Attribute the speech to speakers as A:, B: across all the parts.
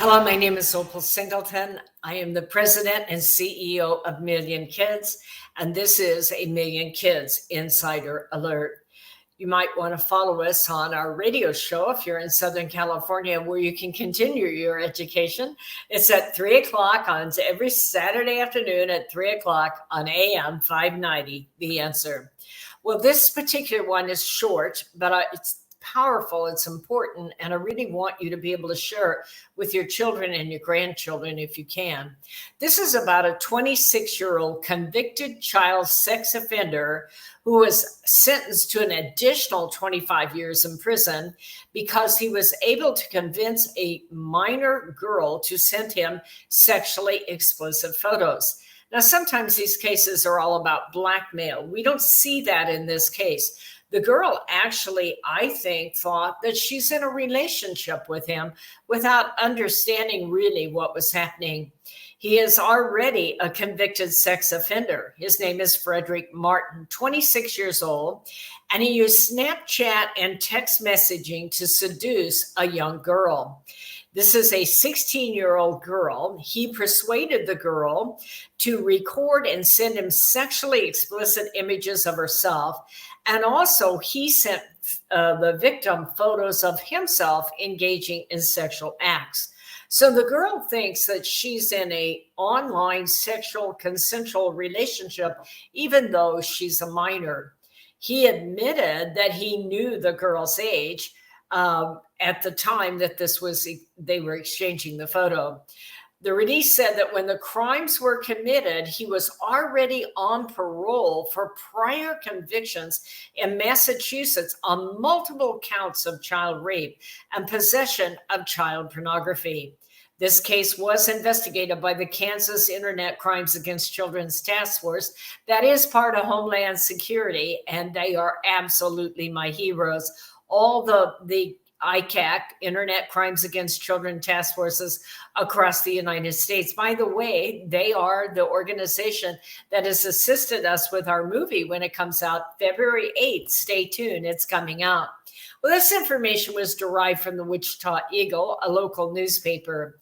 A: Hello, my name is Opal Singleton. I am the president and CEO of Million Kids, and this is a Million Kids Insider Alert. You might want to follow us on our radio show if you're in Southern California, where you can continue your education. It's at 3 o'clock on every Saturday afternoon at 3 o'clock on AM 590, The Answer. Well, this particular one is short, but it's powerful, it's important, and I really want you to be able to share it with your children and your grandchildren if you can. This is about a 26-year-old convicted child sex offender who was sentenced to an additional 25 years in prison because he was able to convince a minor girl to send him sexually explicit photos. Now, sometimes these cases are all about blackmail. We don't see that in this case. The girl actually, I think, thought that she's in a relationship with him without understanding really what was happening. He is already a convicted sex offender. His name is Frederick Martin, 26 years old, and he used Snapchat and text messaging to seduce a young girl. This is a 16-year-old girl. He persuaded the girl to record and send him sexually explicit images of herself. And also, he sent the victim photos of himself engaging in sexual acts. So the girl thinks that she's in an online sexual consensual relationship, even though she's a minor. He admitted that he knew the girl's age at the time that they were exchanging the photo. The release said that when the crimes were committed, he was already on parole for prior convictions in Massachusetts on multiple counts of child rape and possession of child pornography. This case was investigated by the Kansas Internet Crimes Against Children's Task Force. That is part of Homeland Security, and they are absolutely my heroes. All the ICAC, Internet Crimes Against Children Task Forces across the United States. By the way, they are the organization that has assisted us with our movie when it comes out February 8th. Stay tuned, it's coming out. Well, this information was derived from the Wichita Eagle, a local newspaper.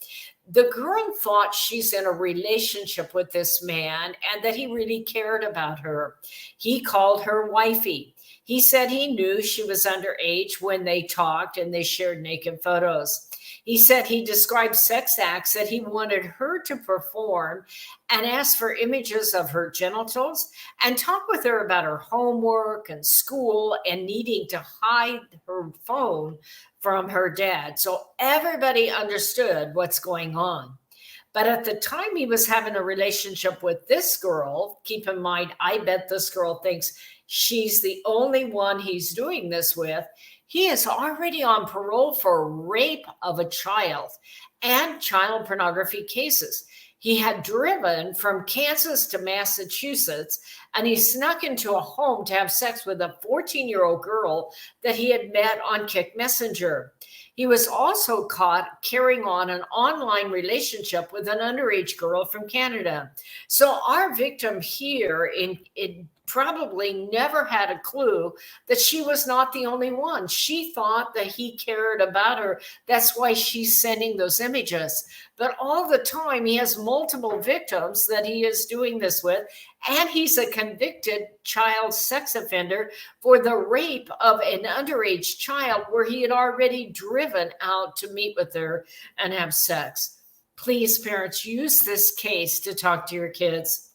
A: The girl thought she's in a relationship with this man and that he really cared about her. He called her wifey. He said he knew she was underage when they talked and they shared naked photos. He said he described sex acts that he wanted her to perform and asked for images of her genitals and talked with her about her homework and school and needing to hide her phone from her dad. So everybody understood what's going on. But at the time he was having a relationship with this girl, keep in mind, I bet this girl thinks she's the only one he's doing this with. He is already on parole for rape of a child and child pornography cases. He had driven from Kansas to Massachusetts, and he snuck into a home to have sex with a 14-year-old girl that he had met on Kick Messenger. He was also caught carrying on an online relationship with an underage girl from Canada. So our victim here probably never had a clue that she was not the only one. She thought that he cared about her. That's why she's sending those images. But all the time, he has multiple victims that he is doing this with, and he's a convicted child sex offender for the rape of an underage child where he had already driven out to meet with her and have sex. Please, parents, use this case to talk to your kids.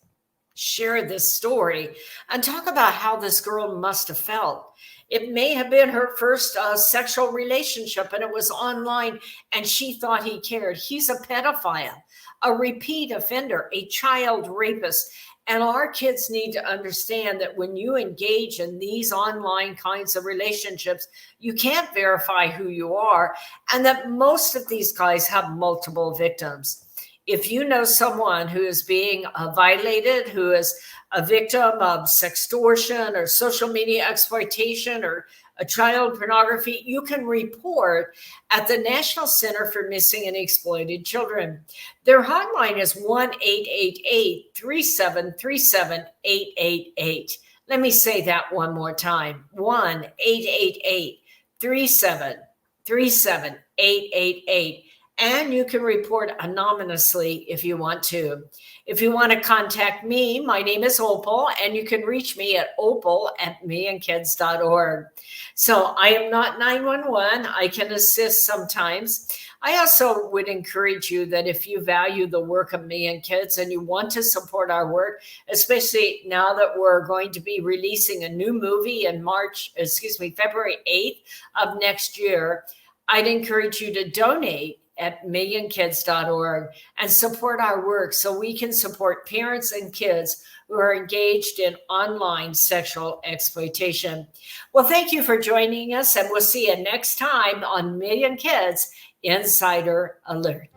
A: Share this story and talk about how this girl must have felt. It may have been her first sexual relationship and it was online and she thought he cared. He's a pedophile, a repeat offender, a child rapist. And our kids need to understand that when you engage in these online kinds of relationships, you can't verify who you are, and that most of these guys have multiple victims. If you know someone who is being violated, who is a victim of sextortion or social media exploitation or a child pornography, you can report at the National Center for Missing and Exploited Children. Their hotline is 1-888-3737-888. Let me say that one more time. 1-888-3737-888. and you can report anonymously if you want to. If you want to contact me, my name is Opal, and you can reach me at opal@millionkids.org. So I am not 911. I can assist sometimes. I also would encourage you that if you value the work of Million Kids and you want to support our work, especially now that we're going to be releasing a new movie in February 8th of next year, I'd encourage you to donate at millionkids.org and support our work so we can support parents and kids who are engaged in online sexual exploitation. Well, thank you for joining us, and we'll see you next time on Million Kids Insider Alert.